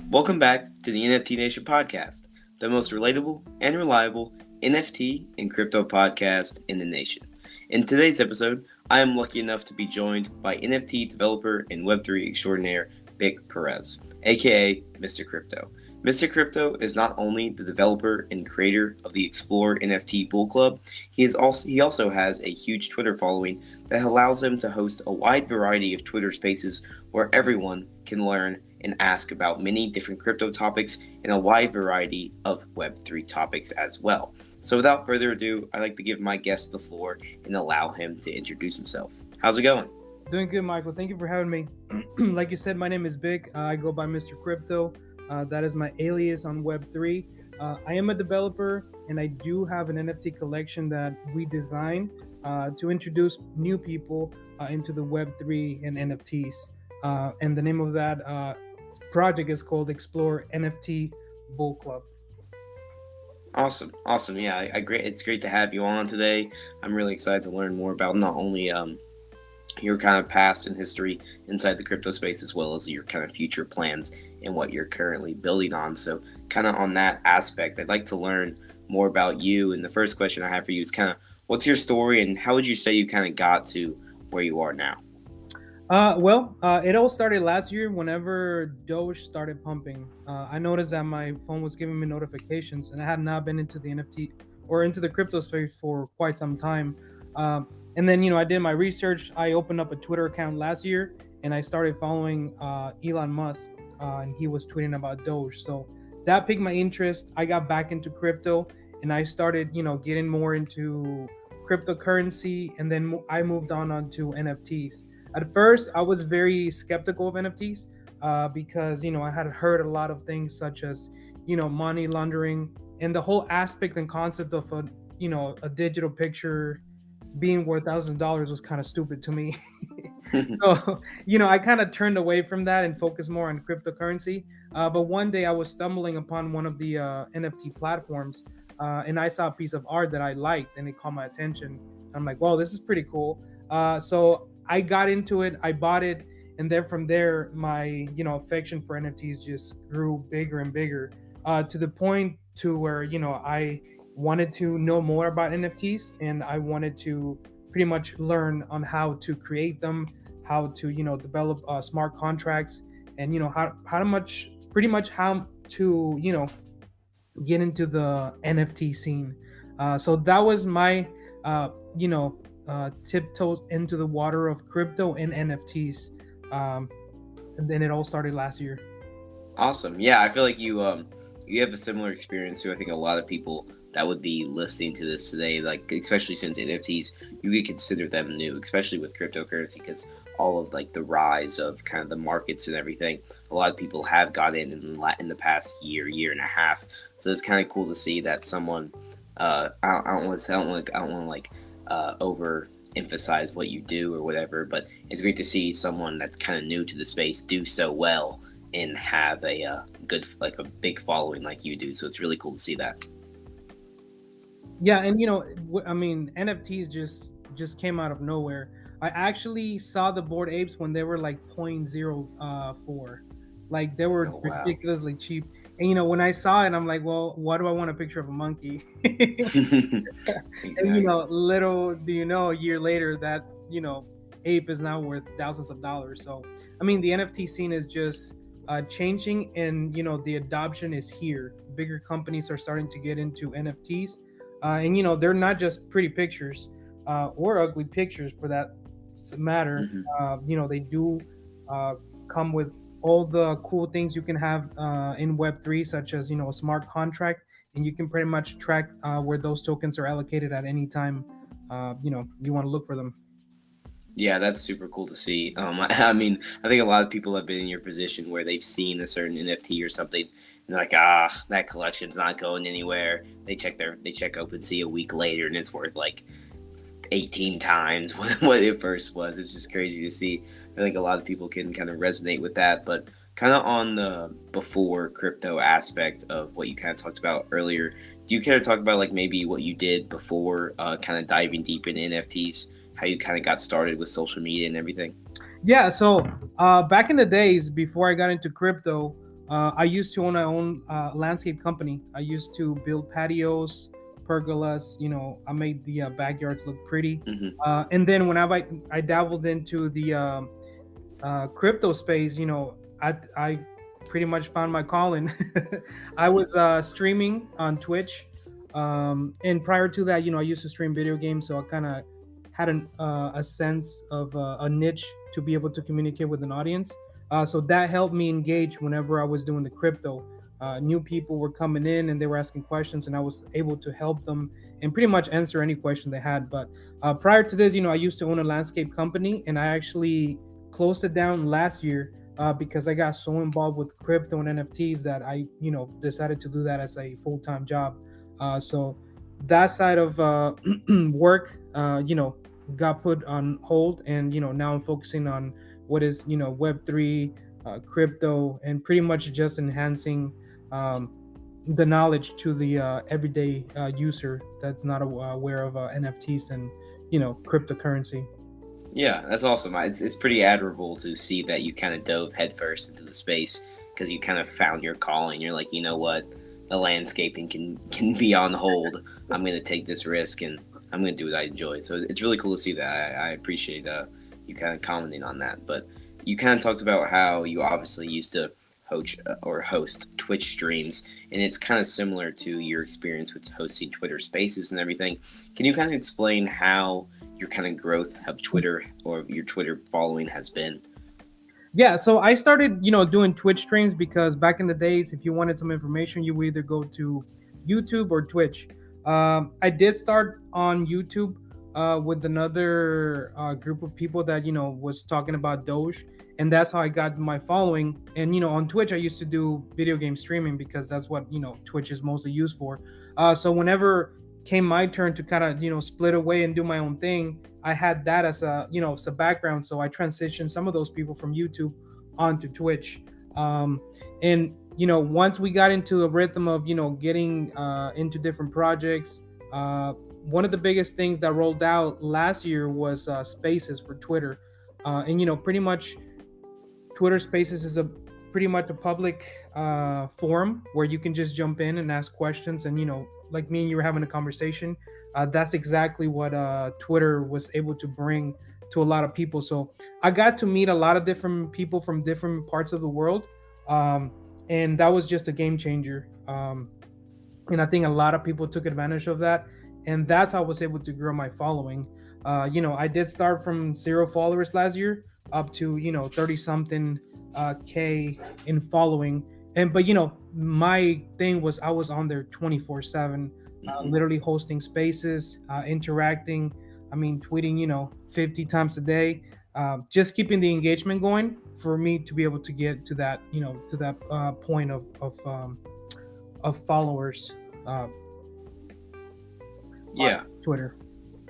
Welcome back to the NFT Nation podcast, the most relatable and reliable NFT and crypto podcast in the nation. In today's episode, I am lucky enough to be joined by NFT developer and Web3 extraordinaire Vic Perez, aka Mr. Crypto. Mr. Crypto is not only the developer and creator of the Explore NFT Bull Club, he also has a huge Twitter following that allows him to host a wide variety of Twitter spaces where everyone can learn and ask about many different crypto topics and a wide variety of Web3 topics as well. So without further ado, I'd like to give my guest the floor and allow him to introduce himself. How's it going? Doing good, Michael. Thank you for having me. Like you said, my name is Vic. I go by Mr. Crypto. That is my alias on Web3. I am a developer, and I do have an NFT collection that we designed to introduce new people into the Web3 and NFTs. And the name of that project is called Explore NFT Bull Club. Awesome. Yeah, it's great to have you on today. I'm really excited to learn more about not only your kind of past and history inside the crypto space, as well as your kind of future plans and what you're currently building on. So kind of on that aspect, I'd like to learn more about you. And the first question I have for you is kind of, what's your story and how would you say you kind of got to where you are now? It all started last year whenever Doge started pumping. I noticed that my phone was giving me notifications, and I had not been into the NFT or into the crypto space for quite some time. And then, I did my research. I opened up a Twitter account last year, and I started following Elon Musk, and he was tweeting about Doge. So that piqued my interest. I got back into crypto, and I started, getting more into cryptocurrency, and then I moved on onto NFTs. At first, I was very skeptical of NFTs because, I had heard a lot of things such as, money laundering and the whole aspect and concept of a digital picture being worth thousands of dollars was kind of stupid to me. So, I kind of turned away from that and focused more on cryptocurrency. But one day I was stumbling upon one of the NFT platforms and I saw a piece of art that I liked and it caught my attention. I'm like, wow, this is pretty cool. So I got into it, I bought it, and then from there, my affection for NFTs just grew bigger and bigger, to the point to where I wanted to know more about NFTs, and I wanted to pretty much learn on how to create them, how to develop smart contracts, and how to get into the NFT scene. So that was my uh, you know tiptoes into the water of crypto and NFTs. Um, and then it all started last year. Awesome. Yeah, I feel like you have a similar experience to I think a lot of people that would be listening to this today. Like especially since NFTs, you could consider them new, especially with cryptocurrency, because all of like the rise of kind of the markets and everything. A lot of people have got in the past year and a half. So it's kind of cool to see that someone. I don't want to like overemphasize what you do or whatever, but it's great to see someone that's kind of new to the space do so well and have a good, like a big following like you do. So it's really cool to see that. Yeah, and I mean, NFTs just came out of nowhere. I actually saw the Bored Apes when they were like 0.04, like they were Oh wow. ridiculously cheap. And when I saw it, I'm like, well, why do I want a picture of a monkey? And Exactly. little do you know, a year later that ape is now worth thousands of dollars. So I mean, the NFT scene is just changing, and the adoption is here. Bigger companies are starting to get into NFTs, and they're not just pretty pictures or ugly pictures for that matter. Hmm. They do come with all the cool things you can have in Web3, such as a smart contract, and you can pretty much track where those tokens are allocated at any time. You want to look for them. Yeah, that's super cool to see. I mean, I think a lot of people have been in your position where they've seen a certain NFT or something, and they're like, that collection's not going anywhere. They check OpenSea a week later, and it's worth like 18 times what it first was. It's just crazy to see. I think a lot of people can kind of resonate with that, but kind of on the before crypto aspect of what you kind of talked about earlier, do you kind of talk about like maybe what you did before kind of diving deep into NFTs, how you kind of got started with social media and everything? Yeah, so back in the days before I got into crypto, I used to own my own landscape company. I used to build patios, pergolas. I made the backyards look pretty. Hmm. And then whenever I dabbled into the crypto space, I pretty much found my calling. I was streaming on Twitch, and prior to that, I used to stream video games, so I kind of had a sense of a niche to be able to communicate with an audience. So that helped me engage whenever I was doing the crypto. New people were coming in and they were asking questions, and I was able to help them and pretty much answer any question they had. But prior to this, I used to own a landscape company, and I actually closed it down last year because I got so involved with crypto and NFTs that I, decided to do that as a full-time job. So that side of work, got put on hold, and now I'm focusing on what is Web3, crypto, and pretty much just enhancing um, the knowledge to the everyday user that's not aware of NFTs and cryptocurrency. Yeah, that's awesome. It's pretty admirable to see that you kind of dove headfirst into the space because you kind of found your calling. You're like, you know what, the landscaping can be on hold. I'm going to take this risk and I'm going to do what I enjoy. So it's really cool to see that. I appreciate you kind of commenting on that. But you kind of talked about how you obviously used to host Twitch streams, and it's kind of similar to your experience with hosting Twitter Spaces and everything. Can you kind of explain how your kind of growth of Twitter or your Twitter following has been? Yeah, so I started, doing Twitch streams because back in the days, if you wanted some information, you would either go to YouTube or Twitch. I did start on YouTube with another group of people that was talking about Doge, and that's how I got my following. And on Twitch, I used to do video game streaming because that's what Twitch is mostly used for. So whenever came my turn to kind of split away and do my own thing, I had that as a as a background. So I transitioned some of those people from YouTube onto Twitch. And once we got into a rhythm of getting into different projects, one of the biggest things that rolled out last year was Spaces for Twitter. And pretty much Twitter Spaces is a pretty much a public forum where you can just jump in and ask questions, and like me and you were having a conversation. That's exactly what Twitter was able to bring to a lot of people. So I got to meet a lot of different people from different parts of the world, um, and that was just a game changer. And I think a lot of people took advantage of that, and that's how I was able to grow my following. I did start from 0 followers last year up to 30 something k in following. And but my thing was I was on there 24/7, Hmm. literally hosting spaces, interacting, I mean tweeting 50 times a day, just keeping the engagement going for me to be able to get to that to that point of followers uh, on Yeah, Twitter.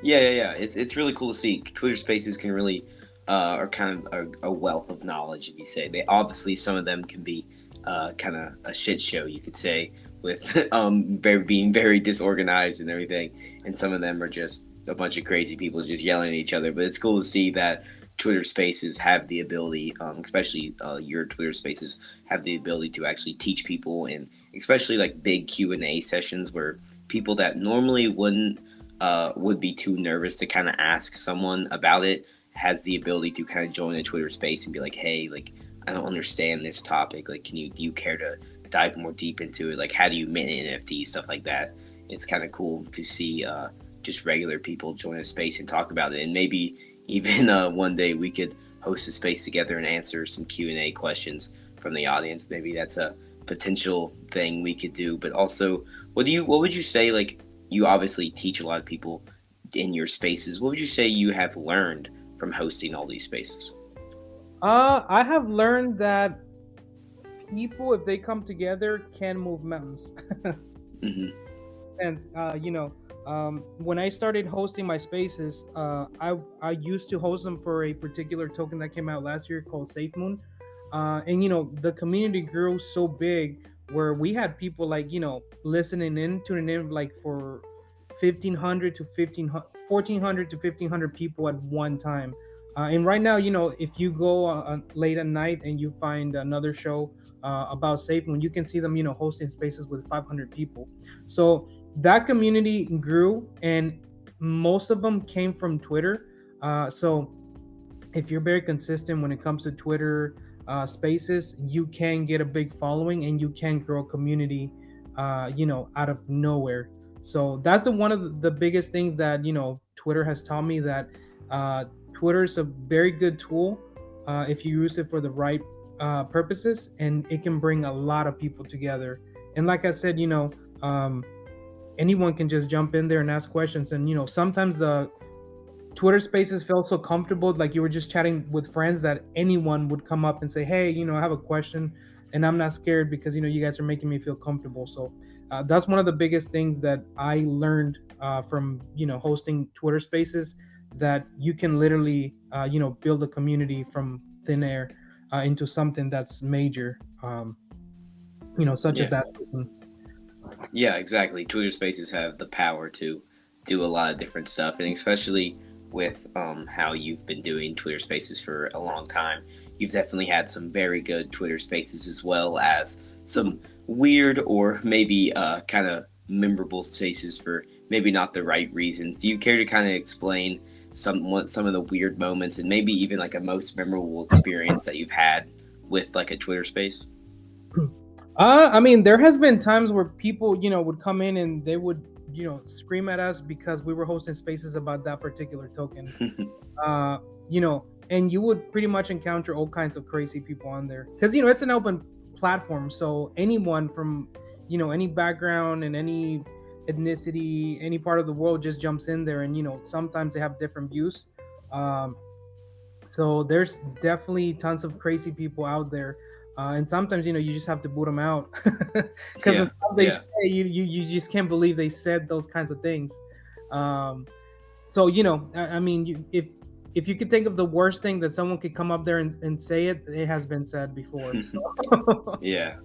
yeah. It's really cool to see. Twitter Spaces can really are kind of a wealth of knowledge. If you say they obviously some of them can be kind of a shit show, you could say, with being very disorganized and everything, and some of them are just a bunch of crazy people just yelling at each other. But it's cool to see that Twitter Spaces have the ability, especially your Twitter Spaces have the ability to actually teach people, and especially like big Q&A sessions where people that normally would be too nervous to kind of ask someone about it has the ability to kind of join a Twitter space and be like, hey, like I don't understand this topic. Like, do you care to dive more deep into it? Like, how do you mint NFT stuff like that? It's kind of cool to see just regular people join a space and talk about it, and maybe even one day we could host a space together and answer some Q&A questions from the audience. Maybe that's a potential thing we could do. But also, what would you say, like, you obviously teach a lot of people in your spaces. What would you say you have learned from hosting all these spaces? I have learned that people, if they come together, can move mountains. Hmm. And when I started hosting my spaces, I used to host them for a particular token that came out last year called SafeMoon. And the community grew so big where we had people like listening in, tuning in like for 1,500 to 1,500, 1,400 to 1,500 people at one time. And right now, if you go late at night and you find another show about SafeMoon, you can see them, hosting spaces with 500 people. So that community grew, and most of them came from Twitter. So if you're very consistent when it comes to Twitter spaces, you can get a big following and you can grow a community, out of nowhere. So that's one of the biggest things that Twitter has taught me, that uh, Twitter is a very good tool if you use it for the right purposes, and it can bring a lot of people together. And like I said, um, anyone can just jump in there and ask questions. And sometimes the Twitter Spaces felt so comfortable, like you were just chatting with friends, that anyone would come up and say, "Hey, I have a question," and I'm not scared because you guys are making me feel comfortable. So that's one of the biggest things that I learned from hosting Twitter Spaces, that you can literally build a community from thin air into something that's major, such as Yeah. that. Yeah, exactly. Twitter Spaces have the power to do a lot of different stuff, and especially with how you've been doing Twitter Spaces for a long time, you've definitely had some very good Twitter Spaces as well as some weird or maybe kind of memorable spaces for maybe not the right reasons. Do you care to kind of explain some of the weird moments and maybe even like a most memorable experience that you've had with like a Twitter Space? I mean, there has been times where people, would come in and they would, scream at us because we were hosting spaces about that particular token. Uh, and you would pretty much encounter all kinds of crazy people on there, because it's an open platform, so anyone from, any background and any ethnicity, any part of the world just jumps in there, and sometimes they have different views. Um, so there's definitely tons of crazy people out there, and sometimes you just have to boot them out because the Yeah, stuff they yeah. say, you just can't believe they said those kinds of things. Um, so I mean, if you could think of the worst thing that someone could come up there and say, it has been said before. So. Yeah.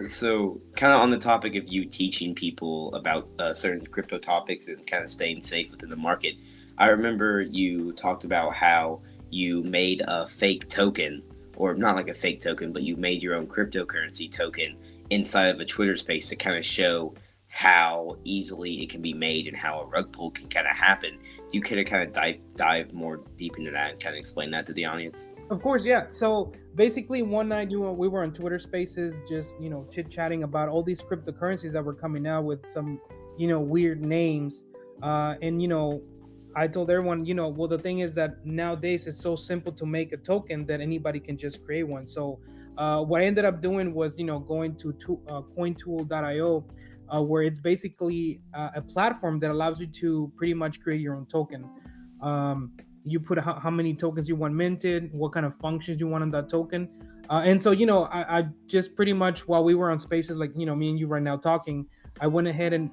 So, kind of on the topic of you teaching people about certain crypto topics and kind of staying safe within the market, I remember you talked about how you made a fake token, or not like a fake token, but you made your own cryptocurrency token inside of a Twitter space to kind of show how easily it can be made and how a rug pull can kind of happen. Do you care to kind of dive more deep into that and kind of explain that to the audience? Of course, yeah. So basically, one night we were on Twitter Spaces, just chit chatting about all these cryptocurrencies that were coming out with some weird names, and I told everyone, well, the thing is that nowadays it's so simple to make a token that anybody can just create one. So what I ended up doing was going to cointool.io, where it's basically a platform that allows you to pretty much create your own token. Um, you put how many tokens you want minted, what kind of functions you want on that token. And so I just pretty much, while we were on spaces, like me and you right now talking, I went ahead and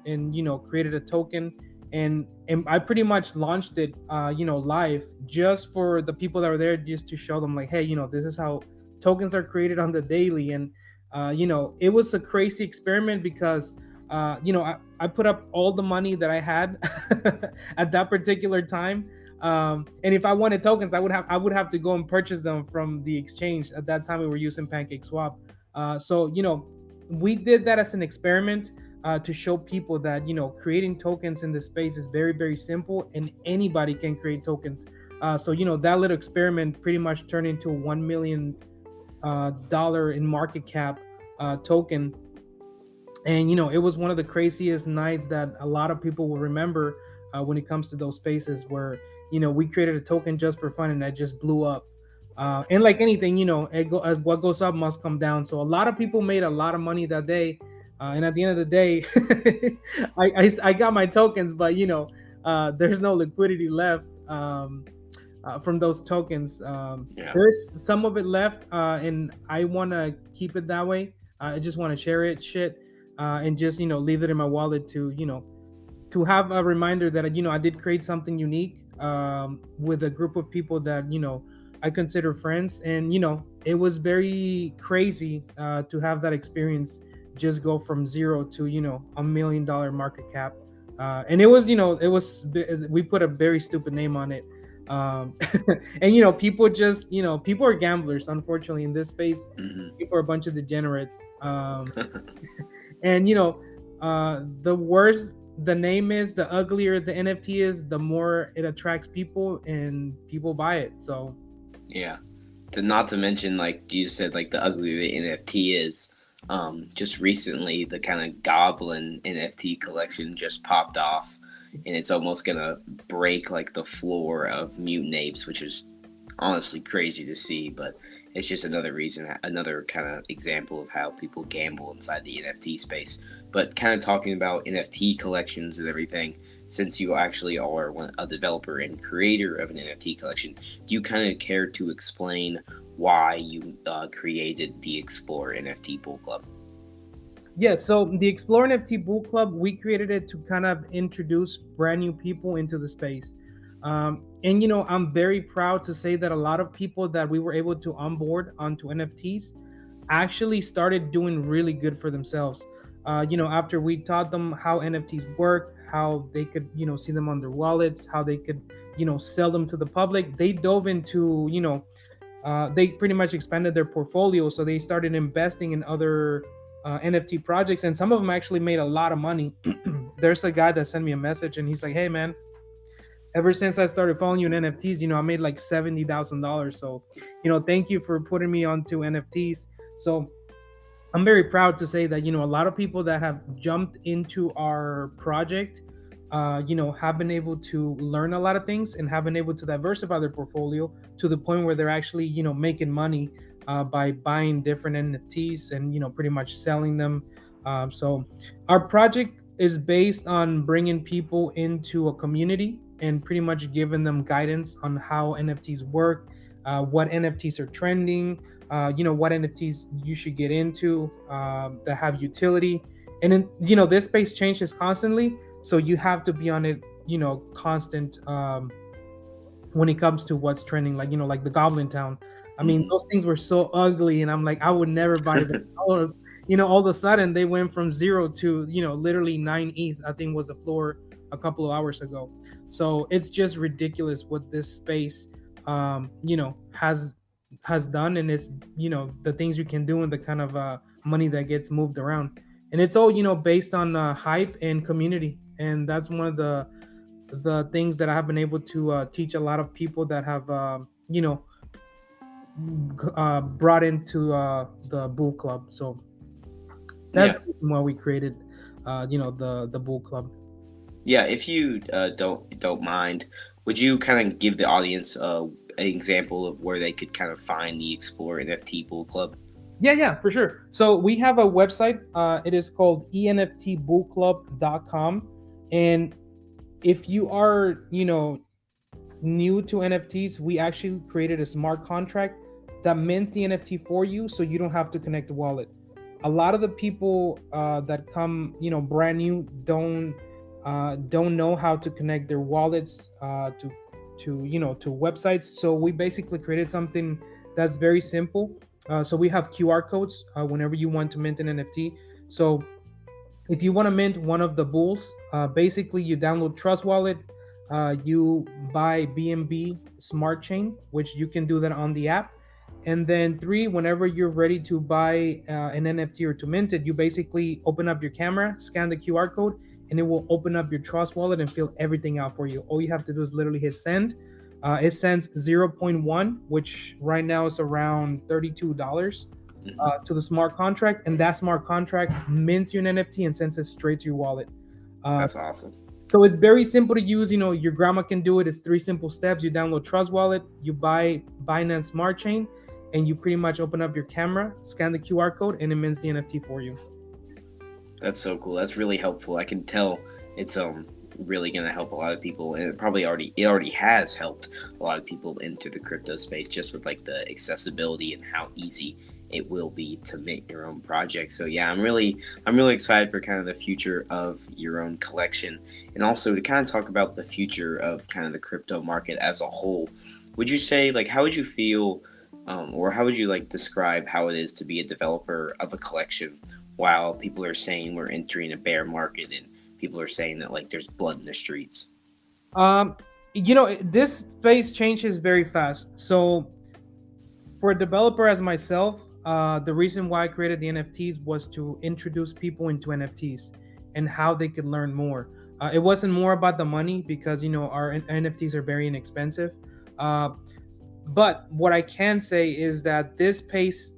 created a token, and I pretty much launched it live, just for the people that were there, just to show them, like, hey, this is how tokens are created on the daily. And it was a crazy experiment because I put up all the money that I had at that particular time. And if I wanted tokens, I would have to go and purchase them from the exchange. At that time, we were using PancakeSwap. So we did that as an experiment, to show people that creating tokens in this space is very, very simple, and anybody can create tokens. So that little experiment pretty much turned into a $1 million dollar in market cap token. And it was one of the craziest nights that a lot of people will remember, when it comes to those spaces where we created a token just for fun, and that just blew up. And like anything, as what goes up must come down. So a lot of people made a lot of money that day, and at the end of the day, I got my tokens, but there's no liquidity left. From those tokens. Yeah. There's some of it left, and I want to keep it that way. I just want to share it, and just leave it in my wallet to have a reminder that I did create something unique, with a group of people that I consider friends. And it was very crazy to have that experience, just go from zero to $1 million market cap. And it was we put a very stupid name on it. um and people just people are gamblers, unfortunately, in this space. Hmm. People are a bunch of degenerates. And the worse the name is, the uglier the NFT is, the more it attracts people and people buy it. So Yeah. To not to mention, like you said, like the uglier the NFT is. Just recently, the kind of Goblin NFT collection just popped off, and it's almost gonna break like the floor of Mutant Apes, which is honestly crazy to see. But it's just another reason, another kind of example of how people gamble inside the NFT space. But kind of talking about NFT collections and everything, since you actually are a developer and creator of an NFT collection, do you kind of care to explain why you created the Explore NFT Bull Club? yeah, so the Explore NFT Bull Club, we created it to kind of introduce brand new people into the space. And I'm very proud to say that a lot of people that we were able to onboard onto NFTs actually started doing really good for themselves. After we taught them how NFTs work, how they could, see them on their wallets, how they could, sell them to the public, they dove into, they pretty much expanded their portfolio. So they started investing in other NFT projects, and some of them actually made a lot of money. There's a guy that sent me a message, and he's like, "Hey, man, ever since I started following you in NFTs, I made like $70,000. So, thank you for putting me onto NFTs." So I'm very proud to say that a lot of people that have jumped into our project, have been able to learn a lot of things and have been able to diversify their portfolio to the point where they're actually making money by buying different NFTs and pretty much selling them. So our project is based on bringing people into a community and pretty much giving them guidance on how NFTs work, what NFTs are trending, what NFTs you should get into that have utility. And then this space changes constantly, so you have to be on it, constant, when it comes to what's trending, like like the Goblin Town. I mean, Hmm. those things were so ugly, and I'm like, I would never buy them. All of a sudden they went from zero to literally 9 ETH, I think was the floor a couple of hours ago. So it's just ridiculous what this space has done, and it's the things you can do and the kind of money that gets moved around, and it's all based on hype and community. And that's one of the things that I have been able to teach a lot of people that have brought into the Bull Club. So that's Yeah. the reason why we created the Bull Club. Yeah, if you don't mind, would you kind of give the audience an example of where they could kind of find the Explore NFT Bull Club? Yeah, for sure. So we have a website. It is called enftbullclub.com. And if you are new to NFTs, we actually created a smart contract that mints the NFT for you, so you don't have to connect the wallet. A lot of the people that come, brand new, don't know how to connect their wallets to websites. So we basically created something that's very simple. So we have QR codes whenever you want to mint an NFT. So if you want to mint one of the bulls, basically you download Trust Wallet, you buy BNB Smart Chain, which you can do that on the app. And then three, whenever you're ready to buy an NFT or to mint it, you basically open up your camera, scan the QR code, and it will open up your Trust Wallet and fill everything out for you. All you have to do is literally hit send. It sends zero point 0.1, which right now is around $32 Hmm. to the smart contract, and that smart contract mints you an NFT and sends it straight to your wallet. Uh, That's awesome. so it's very simple to use. Your grandma can do it. It's three simple steps. You download Trust Wallet, you buy Binance Smart Chain, and you pretty much open up your camera, scan the QR code, and it mints the NFT for you. That's so cool. That's really helpful. I can tell it's really gonna help a lot of people, and it already has helped a lot of people into the crypto space just with like the accessibility and how easy it will be to mint your own project. So yeah, I'm really excited for kind of the future of your own collection, and also to kind of talk about the future of kind of the crypto market as a whole. Would you say, like, how would you feel, or how would you like describe how it is to be a developer of a collection while people are saying we're entering a bear market and people are saying that like there's blood in the streets? Um, this space changes very fast. So for a developer as myself, the reason why I created the NFTs was to introduce people into NFTs and how they could learn more. It wasn't more about the money because our NFTs are very inexpensive. Uh, but what I can say is that this space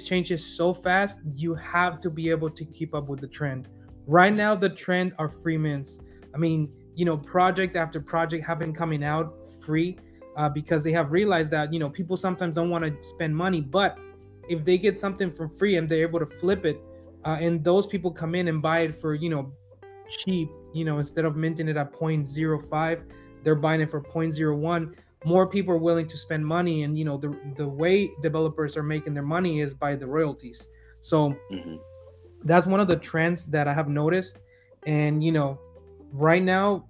changes so fast. You have to be able to keep up with the trend. Right now, the trend are free mints. Project after project have been coming out free because they have realized that people sometimes don't want to spend money, but if they get something for free and they're able to flip it, and those people come in and buy it for cheap, instead of minting it at 0.05, they're buying it for 0.01. More people are willing to spend money, and the way developers are making their money is by the royalties. So Hmm. that's one of the trends that I have noticed. And right now,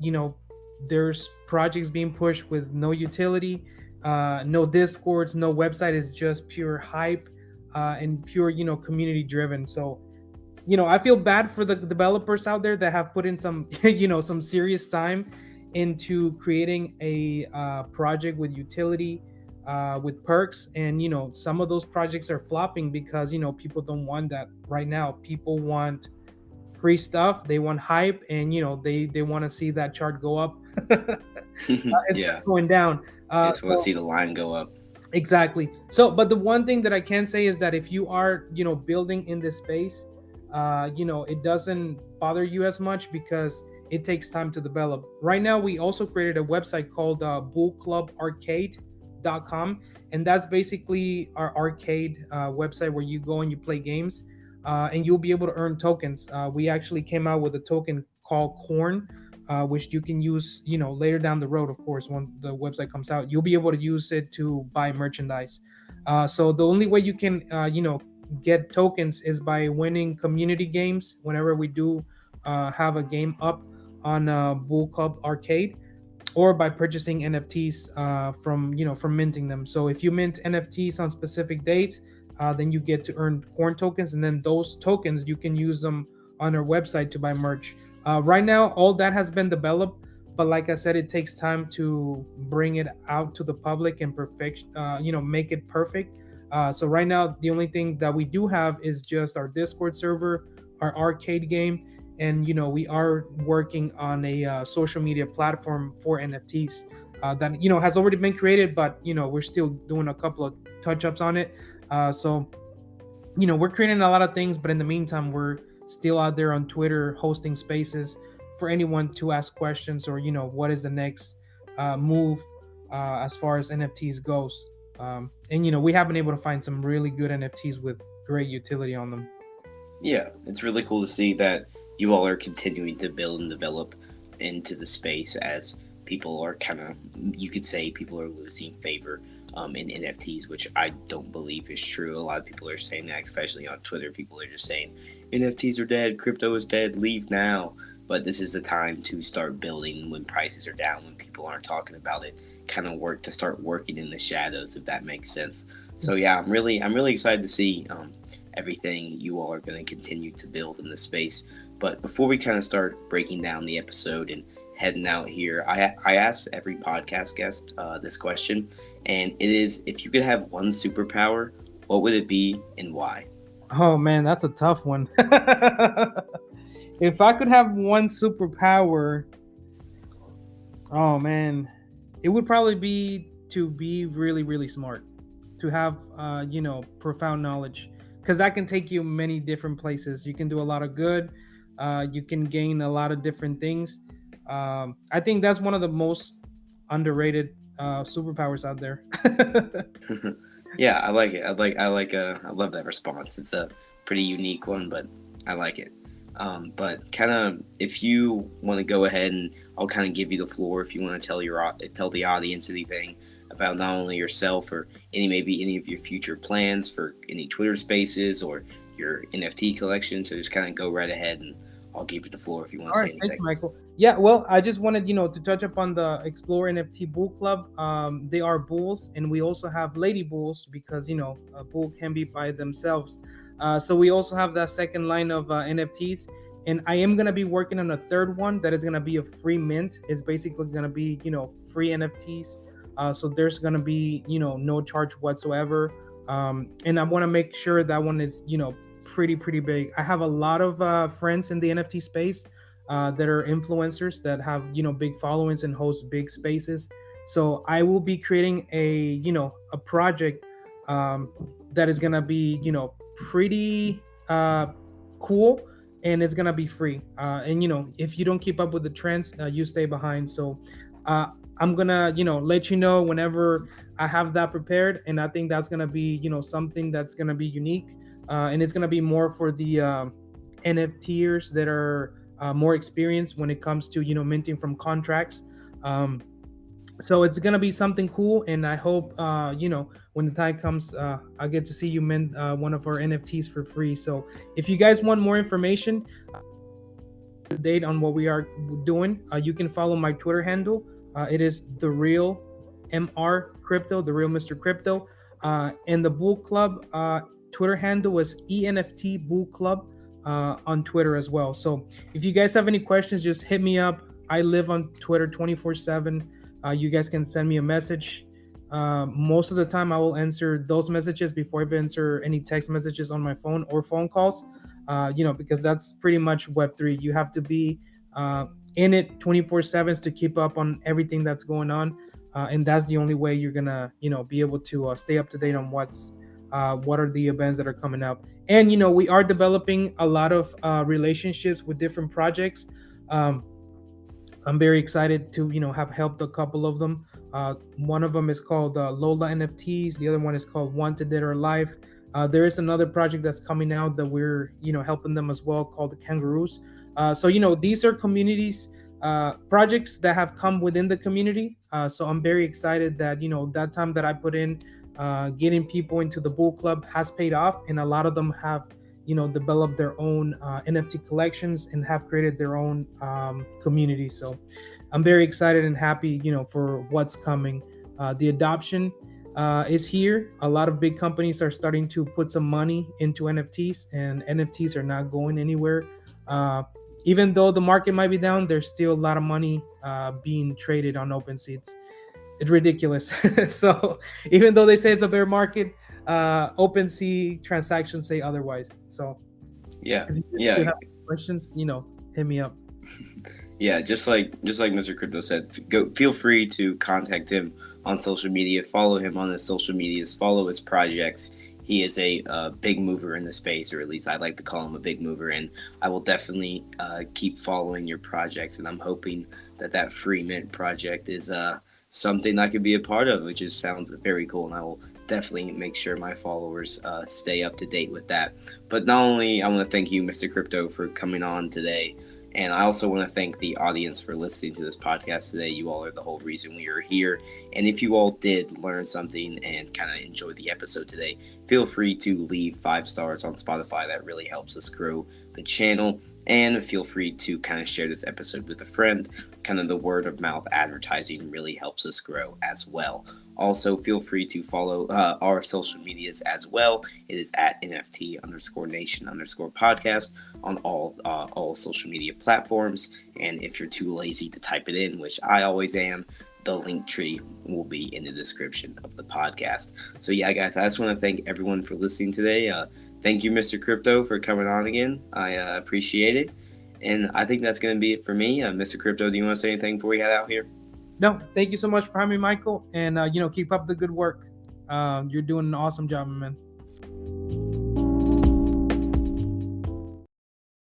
there's projects being pushed with no utility, no discords, no website, is just pure hype, and pure community driven. So I feel bad for the developers out there that have put in some some serious time into creating a project with utility, with perks, and some of those projects are flopping because people don't want that right now. People want free stuff, they want hype, and they want to see that chart go up instead Yeah, of going down. I just want to So see the line go up. exactly. So, but the one thing that I can say is that if you are, building in this space, it doesn't bother you as much because it takes time to develop. Right now, we also created a website called bullclubarcade.com, and that's basically our arcade website where you go and you play games, and you'll be able to earn tokens. We actually came out with a token called Corn, which you can use, later down the road. Of course, when the website comes out, you'll be able to use it to buy merchandise. So the only way you can, get tokens is by winning community games. Whenever we do have a game up on Bull Club Arcade, or by purchasing NFTs from minting them. So if you mint NFTs on specific dates, then you get to earn corn tokens, and then those tokens you can use them on our website to buy merch. Right now, all that has been developed, but like I said, it takes time to bring it out to the public and perfect, make it perfect. So right now, the only thing that we do have is just our Discord server, our arcade game, and we are working on a social media platform for NFTs that has already been created, but we're still doing a couple of touch ups on it. So we're creating a lot of things, but in the meantime, we're still out there on Twitter hosting spaces for anyone to ask questions, or what is the next move as far as NFTs goes. And we have been able to find some really good NFTs with great utility on them. Yeah, it's really cool to see that you all are continuing to build and develop into the space as people are kind of, you could say, people are losing favor in NFTs, which I don't believe is true. A lot of people are saying that, especially on Twitter. People are just saying NFTs are dead, crypto is dead, leave now. But this is the time to start building when prices are down, when people aren't talking about it. Kind of work to start working in the shadows, if that makes sense. So yeah, I'm really excited to see everything you all are going to continue to build in this space. But before we kind of start breaking down the episode and heading out here, I asked every podcast guest this question, and it is, if you could have one superpower, what would it be and why? Oh man, that's a tough one. If I could have one superpower, oh man, it would probably be to be really, really smart, to have profound knowledge, because that can take you many different places. You can do a lot of good. You can gain a lot of different things. I think that's one of the most underrated superpowers out there. Yeah, I like it. I love that response. It's a pretty unique one, but I like it. But kind of, if you want to go ahead, and I'll kind of give you the floor if you want to tell the audience anything about not only yourself or maybe any of your future plans for any Twitter Spaces or your NFT collection. So just kind of go right ahead, and I'll give you the floor if you want to All say right, thank anything. you, Michael. Yeah, well, I just wanted, to touch upon the Explore NFT Bull Club. They are bulls, and we also have lady bulls because a bull can be by themselves. So we also have that second line of NFTs, And I am gonna be working on a third one that is gonna be a free mint. It's basically gonna be, free NFTs. So there's gonna be, no charge whatsoever. And I want to make sure that one is, pretty big. I have a lot of friends in the NFT space that are influencers that have, big followings and host big spaces. So I will be creating a project um, that is gonna be, pretty cool, and it's gonna be free. And if you don't keep up with the trends, you stay behind. So uh, I'm gonna, let you know whenever I have that prepared, and I think that's gonna be, something that's gonna be unique, and it's gonna be more for the NFTers that are more experienced when it comes to, minting from contracts. Um, so it's gonna be something cool, and I hope, when the time comes, I get to see you mint one of our NFTs for free. So if you guys want more information, date on what we are doing, you can follow my Twitter handle. It is the real Mr. Crypto, the real Mr. Crypto. And the Bull Club Twitter handle is ENFT Bull Club on Twitter as well. So if you guys have any questions, just hit me up. I live on Twitter 24/7. You guys can send me a message. Most of the time, I will answer those messages before I answer any text messages on my phone or phone calls. Because that's pretty much Web3. You have to be in it 24/7 to keep up on everything that's going on, and that's the only way you're gonna, be able to stay up to date on what are the events that are coming up. And we are developing a lot of relationships with different projects. Um, I'm very excited to have helped a couple of them. One of them is called Lola NFTs. The other one is called Wanted Dead or Alive. There is another project that's coming out that we're helping them as well, called the Kangaroos. So these are communities, projects that have come within the community. So I'm very excited that that time that I put in getting people into the Bull Club has paid off, and a lot of them have developed their own NFT collections and have created their own community. So I'm very excited and happy, for what's coming. The adoption is here. A lot of big companies are starting to put some money into NFTs, and NFTs are not going anywhere. Even though the market might be down, there's still a lot of money being traded on OpenSea. It's ridiculous. So even though they say it's a bear market, OpenSea transactions say otherwise. So Yeah, if yeah, you have questions, hit me up. yeah. Just like Mr. Crypto said, go feel free to contact him on social media. Follow him on his social medias. Follow his projects. He is a big mover in the space, or at least I like to call him a big mover. And I will definitely keep following your projects. And I'm hoping that free mint project is something I could be a part of, which just sounds very cool. And I will definitely make sure my followers stay up to date with that. But not only I want to thank you, Mr. Crypto, for coming on today, and I also want to thank the audience for listening to this podcast today. You all are the whole reason we are here. And if you all did learn something and kind of enjoy the episode today, feel free to leave 5 stars on Spotify. That really helps us grow the channel. And feel free to kind of share this episode with a friend. Kind of the word of mouth advertising really helps us grow as well. Also, feel free to follow our social medias as well. It is at NFT_Nation_podcast on all social media platforms. And if you're too lazy to type it in, which I always am, the link tree will be in the description of the podcast. So yeah, guys, I just want to thank everyone for listening today. Thank you, Mr. Crypto, for coming on again. I appreciate it. And I think that's going to be it for me. Mr. Crypto, do you want to say anything before we head out here? No, thank you so much for having me, Michael. And keep up the good work. You're doing an awesome job, man.